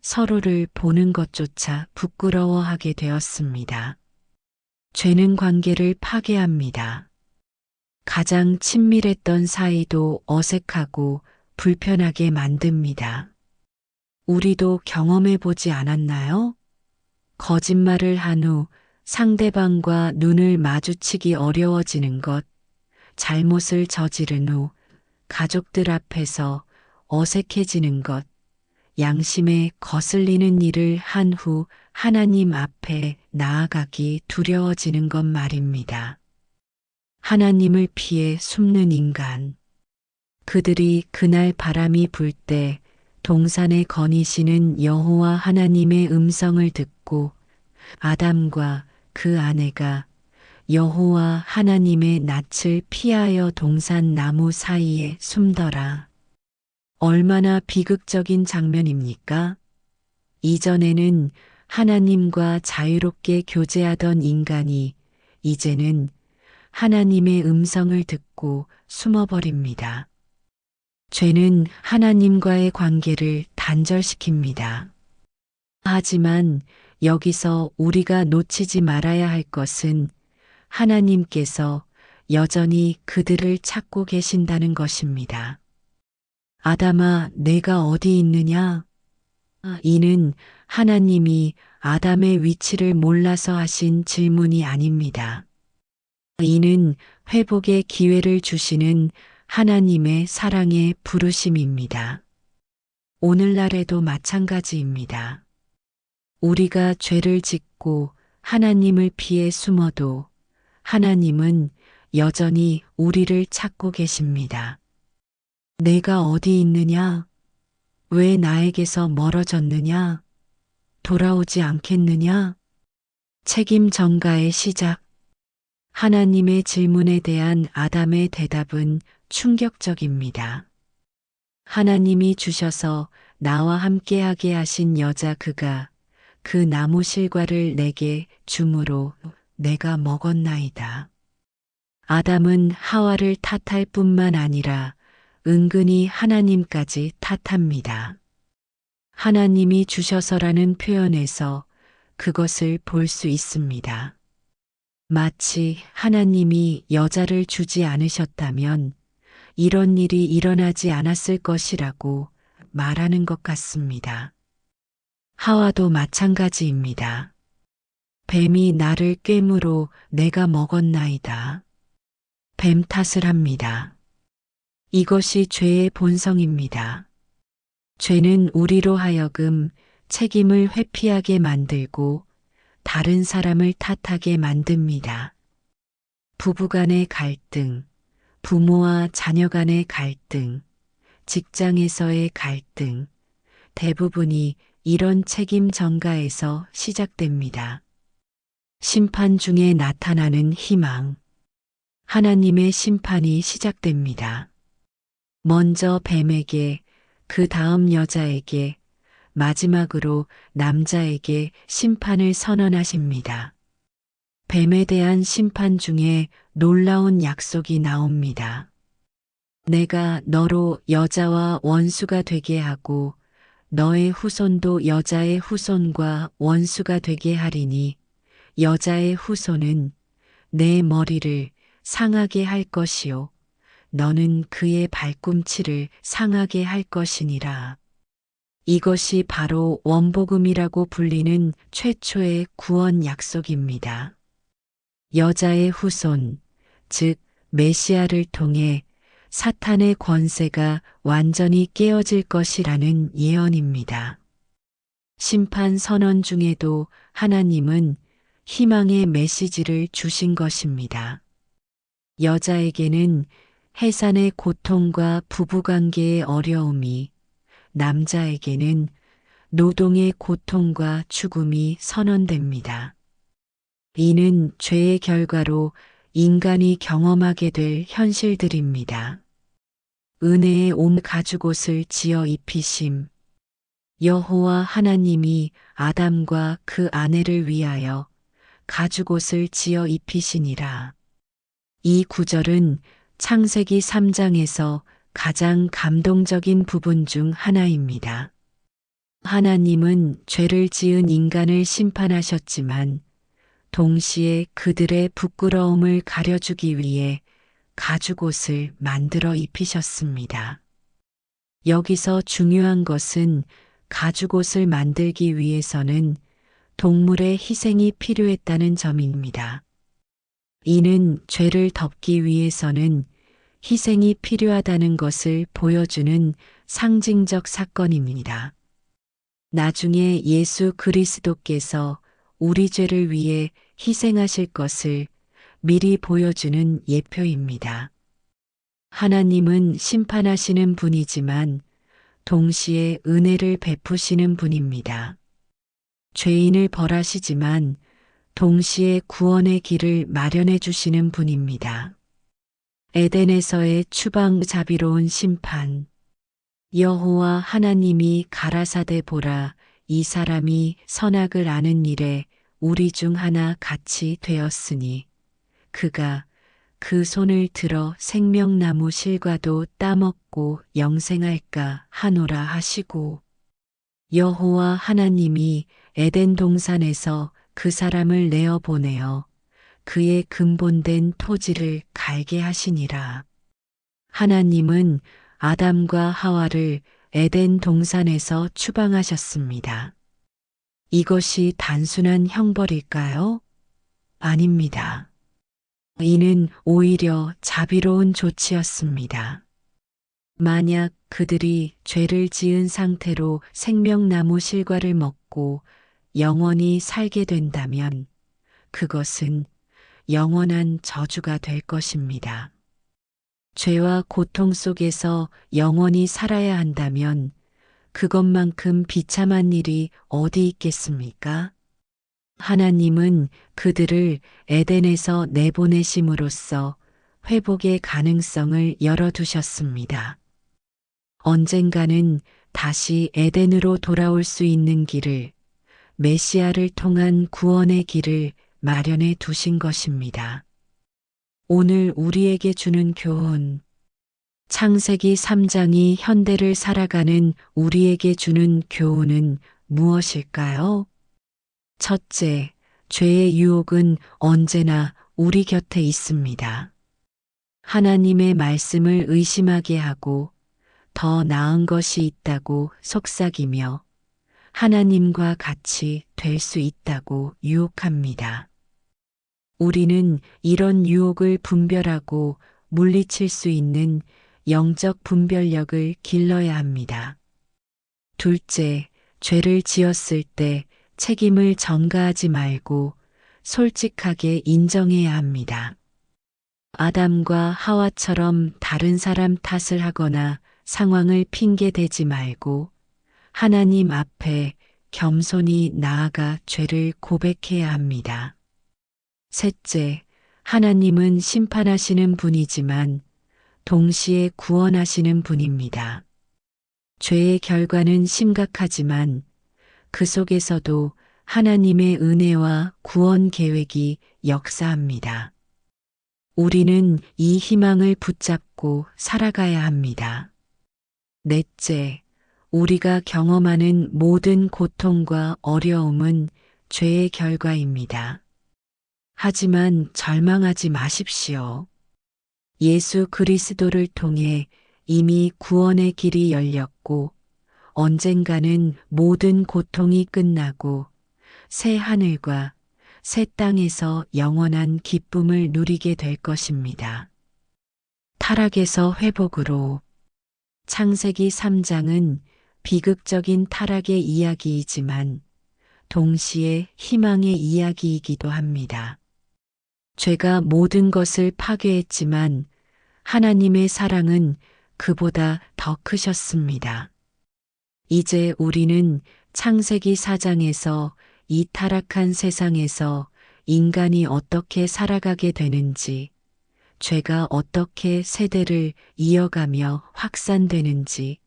Speaker 1: 서로를 보는 것조차 부끄러워하게 되었습니다. 죄는 관계를 파괴합니다. 가장 친밀했던 사이도 어색하고 불편하게 만듭니다. 우리도 경험해 보지 않았나요? 거짓말을 한 후 상대방과 눈을 마주치기 어려워지는 것, 잘못을 저지른 후 가족들 앞에서 어색해지는 것, 양심에 거슬리는 일을 한 후 하나님 앞에 나아가기 두려워지는 것 말입니다. 하나님을 피해 숨는 인간. 그들이 그날 바람이 불 때 동산에 거니시는 여호와 하나님의 음성을 듣고 아담과 그 아내가 여호와 하나님의 낯을 피하여 동산 나무 사이에 숨더라. 얼마나 비극적인 장면입니까? 이전에는 하나님과 자유롭게 교제하던 인간이 이제는 하나님의 음성을 듣고 숨어버립니다. 죄는 하나님과의 관계를 단절시킵니다. 하지만 여기서 우리가 놓치지 말아야 할 것은 하나님께서 여전히 그들을 찾고 계신다는 것입니다. 아담아, 내가 어디 있느냐? 이는 하나님이 아담의 위치를 몰라서 하신 질문이 아닙니다. 이는 회복의 기회를 주시는 하나님의 사랑의 부르심입니다. 오늘날에도 마찬가지입니다. 우리가 죄를 짓고 하나님을 피해 숨어도 하나님은 여전히 우리를 찾고 계십니다. 내가 어디 있느냐? 왜 나에게서 멀어졌느냐? 돌아오지 않겠느냐? 책임 전가의 시작. 하나님의 질문에 대한 아담의 대답은 충격적입니다. 하나님이 주셔서 나와 함께하게 하신 여자 그가 그 나무 실과를 내게 주므로 내가 먹었나이다. 아담은 하와를 탓할 뿐만 아니라 은근히 하나님까지 탓합니다. 하나님이 주셔서라는 표현에서 그것을 볼 수 있습니다. 마치 하나님이 여자를 주지 않으셨다면 이런 일이 일어나지 않았을 것이라고 말하는 것 같습니다. 하와도 마찬가지입니다. 뱀이 나를 꿰므로 내가 먹었나이다. 뱀 탓을 합니다. 이것이 죄의 본성입니다. 죄는 우리로 하여금 책임을 회피하게 만들고 다른 사람을 탓하게 만듭니다. 부부간의 갈등, 부모와 자녀 간의 갈등, 직장에서의 갈등, 대부분이 이런 책임 전가에서 시작됩니다. 심판 중에 나타나는 희망, 하나님의 심판이 시작됩니다. 먼저 뱀에게, 그 다음 여자에게, 마지막으로 남자에게 심판을 선언하십니다. 뱀에 대한 심판 중에 놀라운 약속이 나옵니다. 내가 너로 여자와 원수가 되게 하고 너의 후손도 여자의 후손과 원수가 되게 하리니 여자의 후손은 내 머리를 상하게 할 것이요 너는 그의 발꿈치를 상하게 할 것이니라. 이것이 바로 원복음이라고 불리는 최초의 구원 약속입니다. 여자의 후손, 즉 메시아를 통해 사탄의 권세가 완전히 깨어질 것이라는 예언입니다. 심판 선언 중에도 하나님은 희망의 메시지를 주신 것입니다. 여자에게는 해산의 고통과 부부관계의 어려움이, 남자에게는 노동의 고통과 죽음이 선언됩니다. 이는 죄의 결과로 인간이 경험하게 될 현실들입니다. 은혜의 온 가죽옷을 지어 입히심. 여호와 하나님이 아담과 그 아내를 위하여 가죽옷을 지어 입히시니라. 이 구절은 창세기 3장에서 가장 감동적인 부분 중 하나입니다. 하나님은 죄를 지은 인간을 심판하셨지만 동시에 그들의 부끄러움을 가려주기 위해 가죽옷을 만들어 입히셨습니다. 여기서 중요한 것은 가죽옷을 만들기 위해서는 동물의 희생이 필요했다는 점입니다. 이는 죄를 덮기 위해서는 희생이 필요하다는 것을 보여주는 상징적 사건입니다. 나중에 예수 그리스도께서 우리 죄를 위해 희생하실 것을 미리 보여주는 예표입니다. 하나님은 심판하시는 분이지만 동시에 은혜를 베푸시는 분입니다. 죄인을 벌하시지만 동시에 구원의 길을 마련해 주시는 분입니다. 에덴에서의 추방 자비로운 심판. 여호와 하나님이 가라사대 보라, 이 사람이 선악을 아는 일에 우리 중 하나 같이 되었으니 그가 그 손을 들어 생명나무 실과도 따먹고 영생할까 하노라 하시고, 여호와 하나님이 에덴 동산에서 그 사람을 내어 보내어 그의 근본된 토지를 갈게 하시니라. 하나님은 아담과 하와를 에덴 동산에서 추방하셨습니다. 이것이 단순한 형벌일까요? 아닙니다. 이는 오히려 자비로운 조치였습니다. 만약 그들이 죄를 지은 상태로 생명나무 실과를 먹고 영원히 살게 된다면 그것은 영원한 저주가 될 것입니다. 죄와 고통 속에서 영원히 살아야 한다면 그것만큼 비참한 일이 어디 있겠습니까? 하나님은 그들을 에덴에서 내보내심으로써 회복의 가능성을 열어두셨습니다. 언젠가는 다시 에덴으로 돌아올 수 있는 길을, 메시아를 통한 구원의 길을 마련해 두신 것입니다. 오늘 우리에게 주는 교훈. 창세기 3장이 현대를 살아가는 우리에게 주는 교훈은 무엇일까요? 첫째, 죄의 유혹은 언제나 우리 곁에 있습니다. 하나님의 말씀을 의심하게 하고 더 나은 것이 있다고 속삭이며 하나님과 같이 될 수 있다고 유혹합니다. 우리는 이런 유혹을 분별하고 물리칠 수 있는 영적 분별력을 길러야 합니다. 둘째, 죄를 지었을 때 책임을 전가하지 말고 솔직하게 인정해야 합니다. 아담과 하와처럼 다른 사람 탓을 하거나 상황을 핑계대지 말고 하나님 앞에 겸손히 나아가 죄를 고백해야 합니다. 셋째, 하나님은 심판하시는 분이지만 동시에 구원하시는 분입니다. 죄의 결과는 심각하지만 그 속에서도 하나님의 은혜와 구원 계획이 역사합니다. 우리는 이 희망을 붙잡고 살아가야 합니다. 넷째, 우리가 경험하는 모든 고통과 어려움은 죄의 결과입니다. 하지만 절망하지 마십시오. 예수 그리스도를 통해 이미 구원의 길이 열렸고 언젠가는 모든 고통이 끝나고 새 하늘과 새 땅에서 영원한 기쁨을 누리게 될 것입니다. 타락에서 회복으로. 창세기 3장은 비극적인 타락의 이야기이지만 동시에 희망의 이야기이기도 합니다. 죄가 모든 것을 파괴했지만 하나님의 사랑은 그보다 더 크셨습니다. 이제 우리는 창세기 4장에서 이 타락한 세상에서 인간이 어떻게 살아가게 되는지, 죄가 어떻게 세대를 이어가며 확산되는지,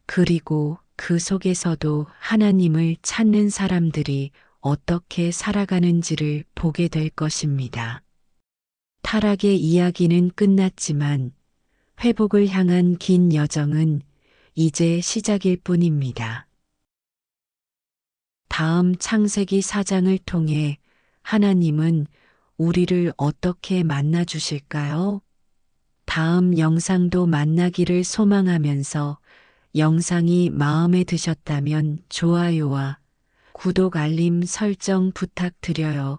Speaker 1: 그리고 그 속에서도 하나님을 찾는 사람들이 어떻게 살아가는지를 보게 될 것입니다. 타락의 이야기는 끝났지만 회복을 향한 긴 여정은 이제 시작일 뿐입니다. 다음 창세기 4장을 통해 하나님은 우리를 어떻게 만나 주실까요? 다음 영상도 만나기를 소망하면서 영상이 마음에 드셨다면 좋아요와 구독 알림 설정 부탁드려요.